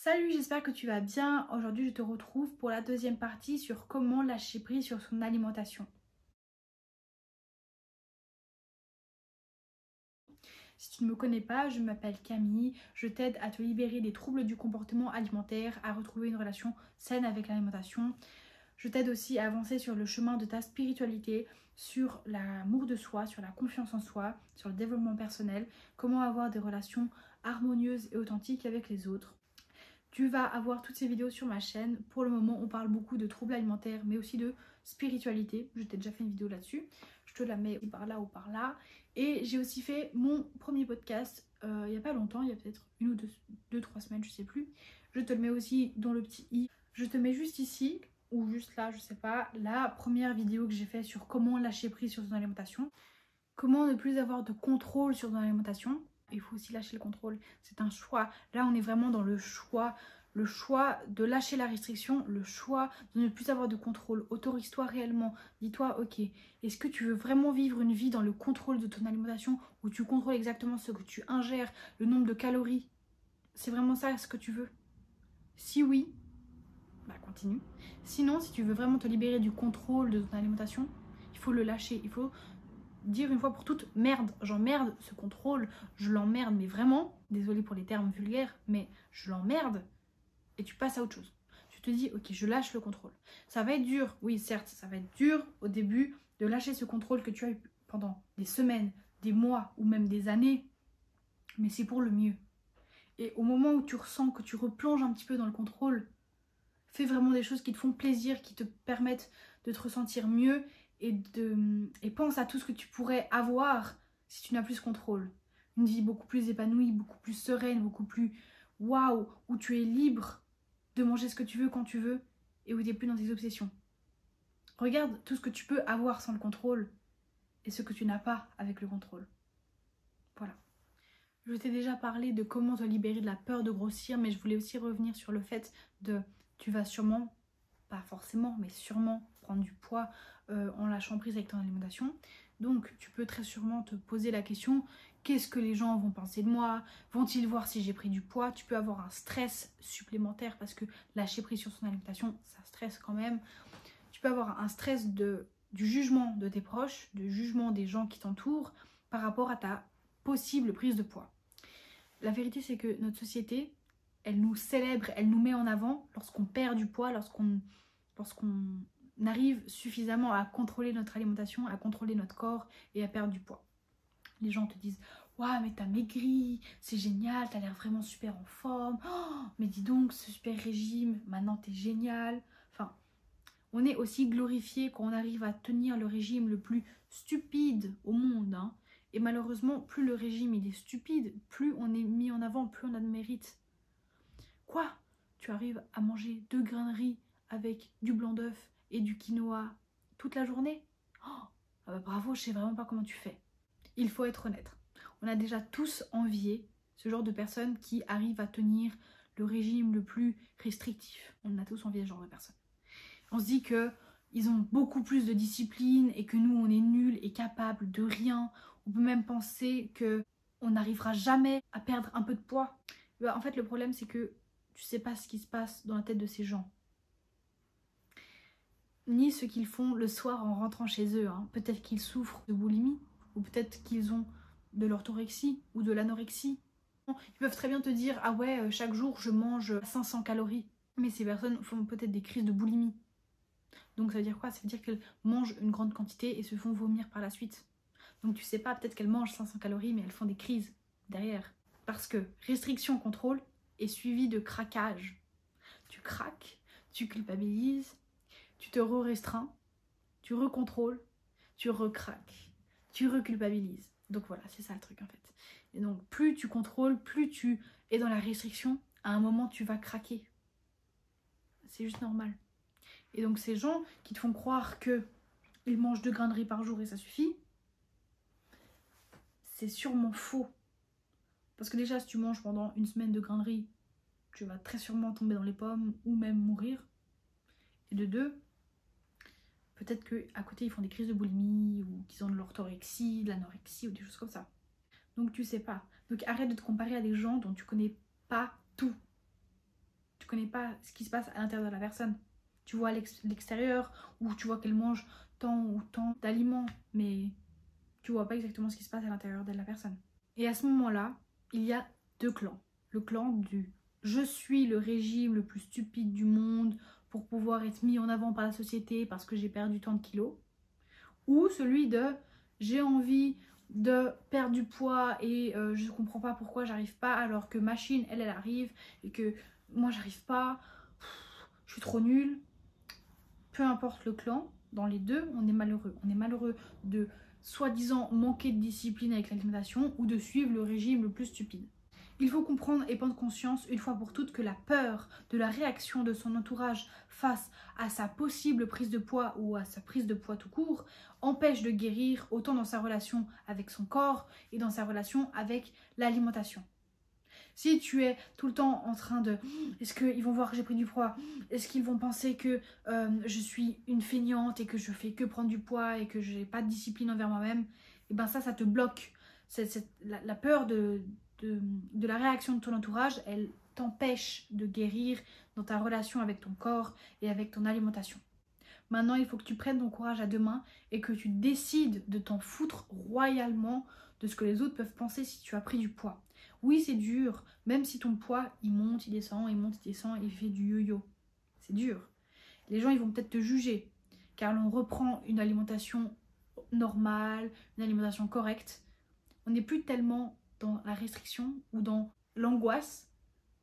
Salut, j'espère que tu vas bien. Aujourd'hui, je te retrouve pour la deuxième partie sur comment lâcher prise sur son alimentation. Si tu ne me connais pas, je m'appelle Camille. Je t'aide à te libérer des troubles du comportement alimentaire, à retrouver une relation saine avec l'alimentation. Je t'aide aussi à avancer sur le chemin de ta spiritualité, sur l'amour de soi, sur la confiance en soi, sur le développement personnel, comment avoir des relations harmonieuses et authentiques avec les autres. Tu vas avoir toutes ces vidéos sur ma chaîne. Pour le moment, on parle beaucoup de troubles alimentaires, mais aussi de spiritualité. Je t'ai déjà fait une vidéo là-dessus. Je te la mets par là ou par là. Et j'ai aussi fait mon premier podcast il n'y a pas longtemps, il y a peut-être une ou deux, 3 semaines, je sais plus. Je te le mets aussi dans le petit i. Je te mets juste ici, ou juste là, je sais pas, la première vidéo que j'ai fait sur comment lâcher prise sur son alimentation. Comment ne plus avoir de contrôle sur son alimentation. Il faut aussi lâcher le contrôle, c'est un choix. Là on est vraiment dans le choix de lâcher la restriction, le choix de ne plus avoir de contrôle. Autorise-toi réellement, dis-toi ok, est-ce que tu veux vraiment vivre une vie dans le contrôle de ton alimentation où tu contrôles exactement ce que tu ingères, le nombre de calories? C'est vraiment ça ce que tu veux? Si oui, bah continue. Sinon, si tu veux vraiment te libérer du contrôle de ton alimentation, il faut le lâcher, il faut dire une fois pour toutes, merde, j'emmerde ce contrôle, je l'emmerde, mais vraiment, désolée pour les termes vulgaires, mais je l'emmerde, et tu passes à autre chose. Tu te dis, ok, je lâche le contrôle. Ça va être dur, oui, certes, ça va être dur au début de lâcher ce contrôle que tu as eu pendant des semaines, des mois ou même des années, mais c'est pour le mieux. Et au moment où tu ressens que tu replonges un petit peu dans le contrôle, fais vraiment des choses qui te font plaisir, qui te permettent de te ressentir mieux et pense à tout ce que tu pourrais avoir si tu n'as plus ce contrôle. Une vie beaucoup plus épanouie, beaucoup plus sereine, beaucoup plus waouh, où tu es libre de manger ce que tu veux quand tu veux et où tu n'es plus dans tes obsessions. Regarde tout ce que tu peux avoir sans le contrôle et ce que tu n'as pas avec le contrôle. Voilà. Je t'ai déjà parlé de comment te libérer de la peur de grossir, mais je voulais aussi revenir sur le fait de tu vas sûrement, pas forcément, mais sûrement prendre du poids en lâchant prise avec ton alimentation. Donc tu peux très sûrement te poser la question, qu'est-ce que les gens vont penser de moi? Vont-ils voir si j'ai pris du poids? Tu peux avoir un stress supplémentaire parce que lâcher prise sur son alimentation, ça stresse quand même. Tu peux avoir un stress du jugement de tes proches, du jugement des gens qui t'entourent par rapport à ta possible prise de poids. La vérité, c'est que notre société, elle nous célèbre, elle nous met en avant lorsqu'on perd du poids, lorsqu'on arrive suffisamment à contrôler notre alimentation, à contrôler notre corps et à perdre du poids. Les gens te disent « Waouh, mais t'as maigri, c'est génial, t'as l'air vraiment super en forme. Oh, mais dis donc, ce super régime, maintenant t'es génial. » Enfin, on est aussi glorifié quand on arrive à tenir le régime le plus stupide au monde, hein. Et malheureusement, plus le régime il est stupide, plus on est mis en avant, plus on a de mérite. Quoi? Tu arrives à manger 2 grains de riz avec du blanc d'œuf et du quinoa toute la journée? Oh, ah bah bravo, je sais vraiment pas comment tu fais. Il faut être honnête. On a déjà tous envié ce genre de personnes qui arrivent à tenir le régime le plus restrictif. On a tous envié ce genre de personnes. On se dit que ils ont beaucoup plus de discipline et que nous on est nuls et capables de rien. On peut même penser que on n'arrivera jamais à perdre un peu de poids. En fait le problème c'est que tu sais pas ce qui se passe dans la tête de ces gens. Ni ce qu'ils font le soir en rentrant chez eux, hein. Peut-être qu'ils souffrent de boulimie, ou peut-être qu'ils ont de l'orthorexie ou de l'anorexie. Ils peuvent très bien te dire « Ah ouais, chaque jour je mange 500 calories ». Mais ces personnes font peut-être des crises de boulimie. Donc ça veut dire quoi? Ça veut dire qu'elles mangent une grande quantité et se font vomir par la suite. Donc tu sais pas, peut-être qu'elles mangent 500 calories mais elles font des crises derrière. Parce que restriction, contrôle est suivi de craquage. Tu craques, tu culpabilises, tu te re-restreins, tu recontrôles, tu recraques, tu reculpabilises. Donc voilà, c'est ça le truc en fait. Et donc plus tu contrôles, plus tu es dans la restriction, à un moment tu vas craquer. C'est juste normal. Et donc ces gens qui te font croire qu'ils mangent 2 grains de riz par jour et ça suffit, c'est sûrement faux. Parce que déjà si tu manges pendant une semaine 2 grains de riz, tu vas très sûrement tomber dans les pommes ou même mourir. Et de 2, peut-être qu'à côté ils font des crises de boulimie ou qu'ils ont de l'orthorexie, de l'anorexie ou des choses comme ça. Donc tu sais pas. Donc arrête de te comparer à des gens dont tu connais pas tout. Tu connais pas ce qui se passe à l'intérieur de la personne. Tu vois l'extérieur, ou tu vois qu'elle mange tant ou tant d'aliments, mais tu vois pas exactement ce qui se passe à l'intérieur de la personne. Et à ce moment-là, il y a deux clans. Le clan du « je suis le régime le plus stupide du monde pour pouvoir être mis en avant par la société parce que j'ai perdu tant de kilos » ou celui de « j'ai envie de perdre du poids et je comprends pas pourquoi j'arrive pas alors que machine, elle arrive et que moi j'arrive pas, je suis trop nulle ». Peu importe le clan, dans les deux, on est malheureux. On est malheureux de soi-disant manquer de discipline avec l'alimentation ou de suivre le régime le plus stupide. Il faut comprendre et prendre conscience une fois pour toutes que la peur de la réaction de son entourage face à sa possible prise de poids ou à sa prise de poids tout court empêche de guérir autant dans sa relation avec son corps et dans sa relation avec l'alimentation. Si tu es tout le temps en train de « est-ce qu'ils vont voir que j'ai pris du poids? Est-ce qu'ils vont penser que je suis une feignante et que je fais que prendre du poids et que je n'ai pas de discipline envers moi-même ?» Et bien ça te bloque. La peur de la réaction de ton entourage, elle t'empêche de guérir dans ta relation avec ton corps et avec ton alimentation. Maintenant, il faut que tu prennes ton courage à deux mains et que tu décides de t'en foutre royalement de ce que les autres peuvent penser si tu as pris du poids. Oui, c'est dur, même si ton poids, il monte, il descend, il monte, il descend, il fait du yo-yo. C'est dur. Les gens, ils vont peut-être te juger, car l'on reprend une alimentation normale, une alimentation correcte. On n'est plus tellement dans la restriction ou dans l'angoisse,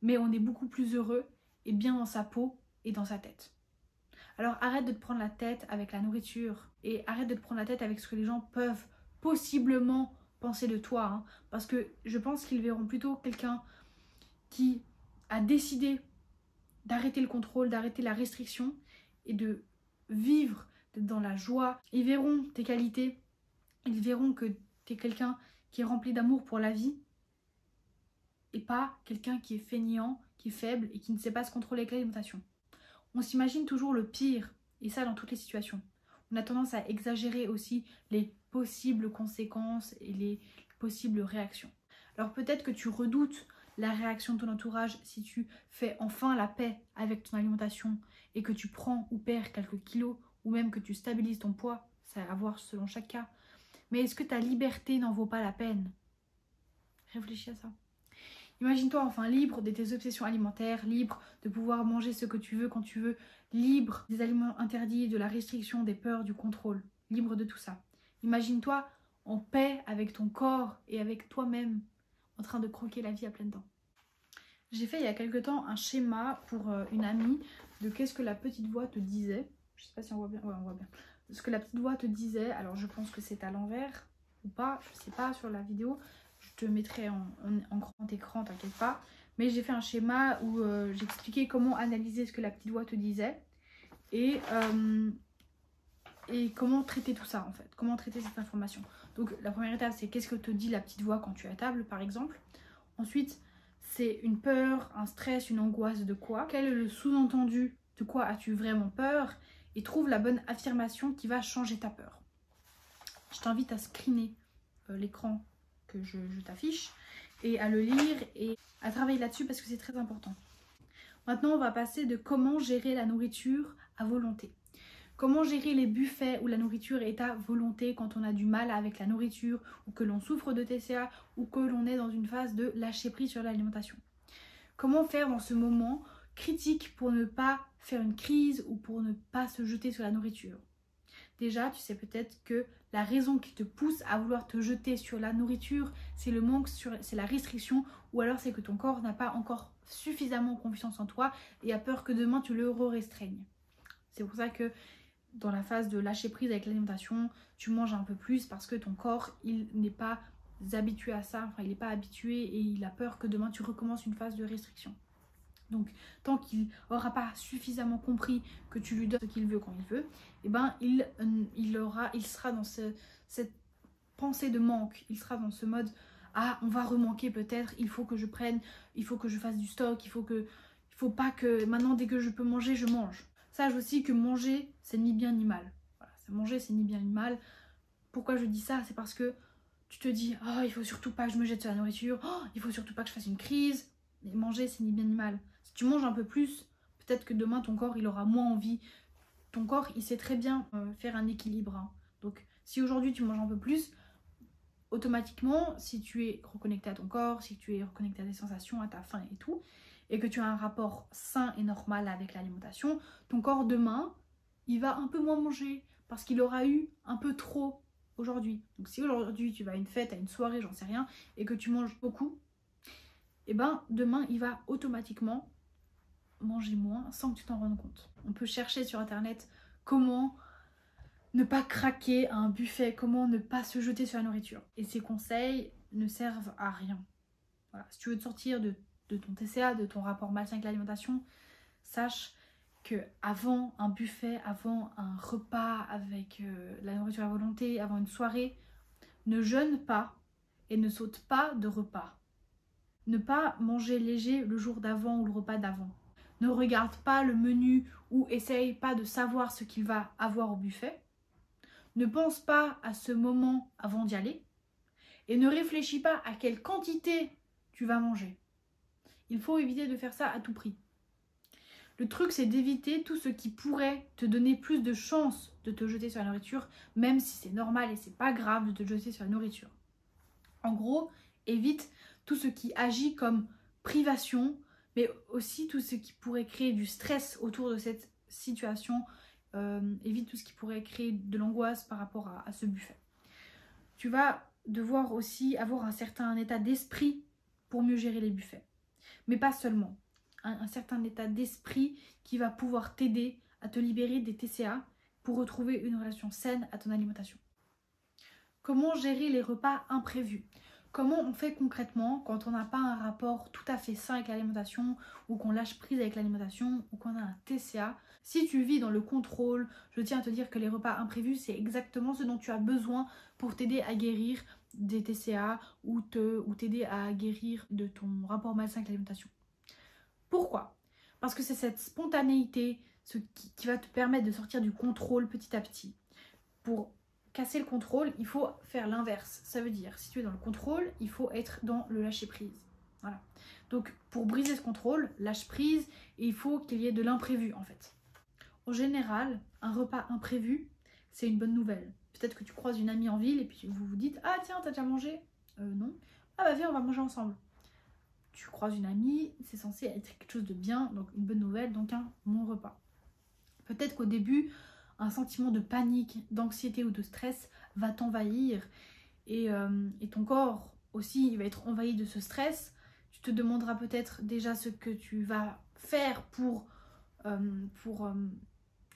mais on est beaucoup plus heureux et bien dans sa peau et dans sa tête. Alors arrête de te prendre la tête avec la nourriture et arrête de te prendre la tête avec ce que les gens peuvent possiblement penser de toi, hein, parce que je pense qu'ils verront plutôt quelqu'un qui a décidé d'arrêter le contrôle, d'arrêter la restriction et de vivre dans la joie. Ils verront tes qualités, ils verront que tu es quelqu'un qui est rempli d'amour pour la vie et pas quelqu'un qui est feignant, qui est faible et qui ne sait pas se contrôler avec l'alimentation. On s'imagine toujours le pire, et ça dans toutes les situations. On a tendance à exagérer aussi les possibles conséquences et les possibles réactions. Alors peut-être que tu redoutes la réaction de ton entourage si tu fais enfin la paix avec ton alimentation et que tu prends ou perds quelques kilos ou même que tu stabilises ton poids, c'est à voir selon chaque cas. Mais est-ce que ta liberté n'en vaut pas la peine? Réfléchis à ça. Imagine-toi enfin libre de tes obsessions alimentaires, libre de pouvoir manger ce que tu veux quand tu veux, libre des aliments interdits, de la restriction, des peurs, du contrôle, libre de tout ça. Imagine-toi en paix avec ton corps et avec toi-même, en train de croquer la vie à pleines dents. J'ai fait il y a quelque temps un schéma pour une amie de qu'est-ce que la petite voix te disait. Je sais pas si on voit bien, ouais on voit bien. Ce que la petite voix te disait, alors je pense que c'est à l'envers ou pas, je sais pas sur la vidéo. Je te mettrai en grand écran, t'inquiète pas. Mais j'ai fait un schéma où j'expliquais comment analyser ce que la petite voix te disait. Et comment traiter tout ça en fait. Comment traiter cette information. Donc la première étape, c'est qu'est-ce que te dit la petite voix quand tu es à table par exemple. Ensuite, c'est une peur, un stress, une angoisse de quoi. Quel est le sous-entendu? De quoi as-tu vraiment peur? Et trouve la bonne affirmation qui va changer ta peur. Je t'invite à screener l'écran que je t'affiche et à le lire et à travailler là-dessus parce que c'est très important. Maintenant, on va passer de comment gérer la nourriture à volonté. Comment gérer les buffets où la nourriture est à volonté quand on a du mal avec la nourriture ou que l'on souffre de TCA ou que l'on est dans une phase de lâcher prise sur l'alimentation. Comment faire dans ce moment critique pour ne pas faire une crise ou pour ne pas se jeter sur la nourriture. Déjà, tu sais peut-être que la raison qui te pousse à vouloir te jeter sur la nourriture, c'est le manque, c'est la restriction, ou alors c'est que ton corps n'a pas encore suffisamment confiance en toi et a peur que demain tu le restreignes. C'est pour ça que dans la phase de lâcher prise avec l'alimentation, tu manges un peu plus parce que ton corps, il n'est pas habitué à ça, enfin il n'est pas habitué et il a peur que demain tu recommences une phase de restriction. Donc, tant qu'il n'aura pas suffisamment compris que tu lui donnes ce qu'il veut quand il veut, eh ben, il sera dans cette pensée de manque. Il sera dans ce mode « Ah, on va remanquer peut-être, il faut que je prenne, il faut que je fasse du stock, il faut pas que maintenant, dès que je peux manger, je mange. » Sache aussi que manger, c'est ni bien ni mal. Voilà, manger, c'est ni bien ni mal. Pourquoi je dis ça? C'est parce que tu te dis « Oh, il faut surtout pas que je me jette sur la nourriture. Oh, il faut surtout pas que je fasse une crise. » Mais manger, c'est ni bien ni mal. Si tu manges un peu plus, peut-être que demain ton corps il aura moins envie. Ton corps il sait très bien faire un équilibre, hein. Donc si aujourd'hui tu manges un peu plus, automatiquement si tu es reconnecté à ton corps, si tu es reconnecté à tes sensations, à ta faim et tout, et que tu as un rapport sain et normal avec l'alimentation, ton corps demain il va un peu moins manger parce qu'il aura eu un peu trop aujourd'hui. Donc si aujourd'hui tu vas à une fête, à une soirée, j'en sais rien, et que tu manges beaucoup, et ben demain il va automatiquement manger moins sans que tu t'en rendes compte. On peut chercher sur internet comment ne pas craquer à un buffet, comment ne pas se jeter sur la nourriture. Et ces conseils ne servent à rien. Voilà. Si tu veux te sortir de ton TCA, de ton rapport malsain avec l'alimentation, sache que avant un buffet, avant un repas avec la nourriture à volonté, avant une soirée, ne jeûne pas et ne saute pas de repas. Ne pas manger léger le jour d'avant ou le repas d'avant. Ne regarde pas le menu ou essaye pas de savoir ce qu'il va avoir au buffet. Ne pense pas à ce moment avant d'y aller. Et ne réfléchis pas à quelle quantité tu vas manger. Il faut éviter de faire ça à tout prix. Le truc, c'est d'éviter tout ce qui pourrait te donner plus de chances de te jeter sur la nourriture, même si c'est normal et c'est pas grave de te jeter sur la nourriture. En gros, évite tout ce qui agit comme privation, mais aussi tout ce qui pourrait créer du stress autour de cette situation. Évite tout ce qui pourrait créer de l'angoisse par rapport à ce buffet. Tu vas devoir aussi avoir un certain état d'esprit pour mieux gérer les buffets. Mais pas seulement. Un certain état d'esprit qui va pouvoir t'aider à te libérer des TCA pour retrouver une relation saine à ton alimentation. Comment gérer les repas imprévus? Comment on fait concrètement quand on n'a pas un rapport tout à fait sain avec l'alimentation ou qu'on lâche prise avec l'alimentation ou qu'on a un TCA? Si tu vis dans le contrôle, je tiens à te dire que les repas imprévus, c'est exactement ce dont tu as besoin pour t'aider à guérir des TCA ou t'aider à guérir de ton rapport malsain avec l'alimentation. Pourquoi? Parce que c'est cette spontanéité qui va te permettre de sortir du contrôle petit à petit. Pour casser le contrôle, il faut faire l'inverse. Ça veut dire, si tu es dans le contrôle, il faut être dans le lâcher-prise. Voilà. Donc, pour briser ce contrôle, lâche prise et il faut qu'il y ait de l'imprévu en fait. En général, un repas imprévu, c'est une bonne nouvelle. Peut-être que tu croises une amie en ville et puis vous vous dites « Ah tiens, t'as déjà mangé ?» Non. « Ah bah viens, on va manger ensemble. » Tu croises une amie, c'est censé être quelque chose de bien, donc une bonne nouvelle, donc un bon repas. Peut-être qu'au début, un sentiment de panique, d'anxiété ou de stress va t'envahir et ton corps aussi il va être envahi de ce stress. Tu te demanderas peut-être déjà ce que tu vas faire pour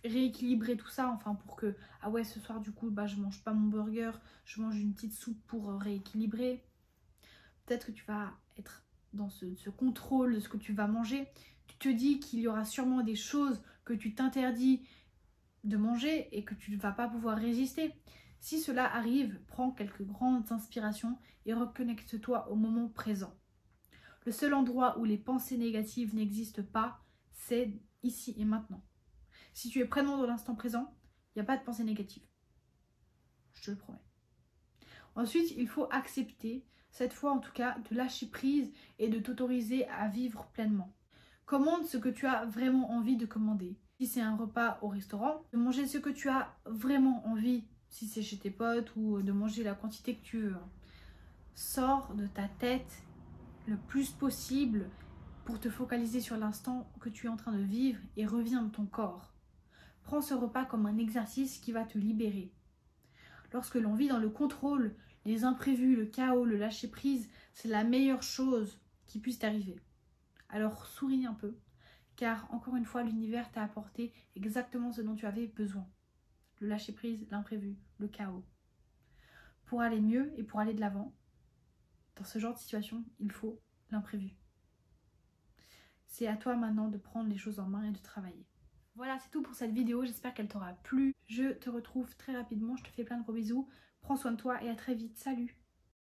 rééquilibrer tout ça, enfin pour que, ah ouais ce soir du coup bah, je mange pas mon burger, je mange une petite soupe pour rééquilibrer. Peut-être que tu vas être dans ce contrôle de ce que tu vas manger. Tu te dis qu'il y aura sûrement des choses que tu t'interdis de manger et que tu ne vas pas pouvoir résister. Si cela arrive, prends quelques grandes inspirations et reconnecte-toi au moment présent. Le seul endroit où les pensées négatives n'existent pas, c'est ici et maintenant. Si tu es pleinement dans l'instant présent, il n'y a pas de pensée négative. Je te le promets. Ensuite, il faut accepter, cette fois en tout cas, de lâcher prise et de t'autoriser à vivre pleinement. Commande ce que tu as vraiment envie de commander. Si c'est un repas au restaurant, de manger ce que tu as vraiment envie, si c'est chez tes potes, ou de manger la quantité que tu veux. Sors de ta tête le plus possible pour te focaliser sur l'instant que tu es en train de vivre et reviens dans ton corps. Prends ce repas comme un exercice qui va te libérer. Lorsque l'on vit dans le contrôle, les imprévus, le chaos, le lâcher-prise, c'est la meilleure chose qui puisse t'arriver. Alors souris un peu, car encore une fois, l'univers t'a apporté exactement ce dont tu avais besoin. Le lâcher-prise, l'imprévu, le chaos. Pour aller mieux et pour aller de l'avant, dans ce genre de situation, il faut l'imprévu. C'est à toi maintenant de prendre les choses en main et de travailler. Voilà, c'est tout pour cette vidéo, j'espère qu'elle t'aura plu. Je te retrouve très rapidement, je te fais plein de gros bisous. Prends soin de toi et à très vite, salut!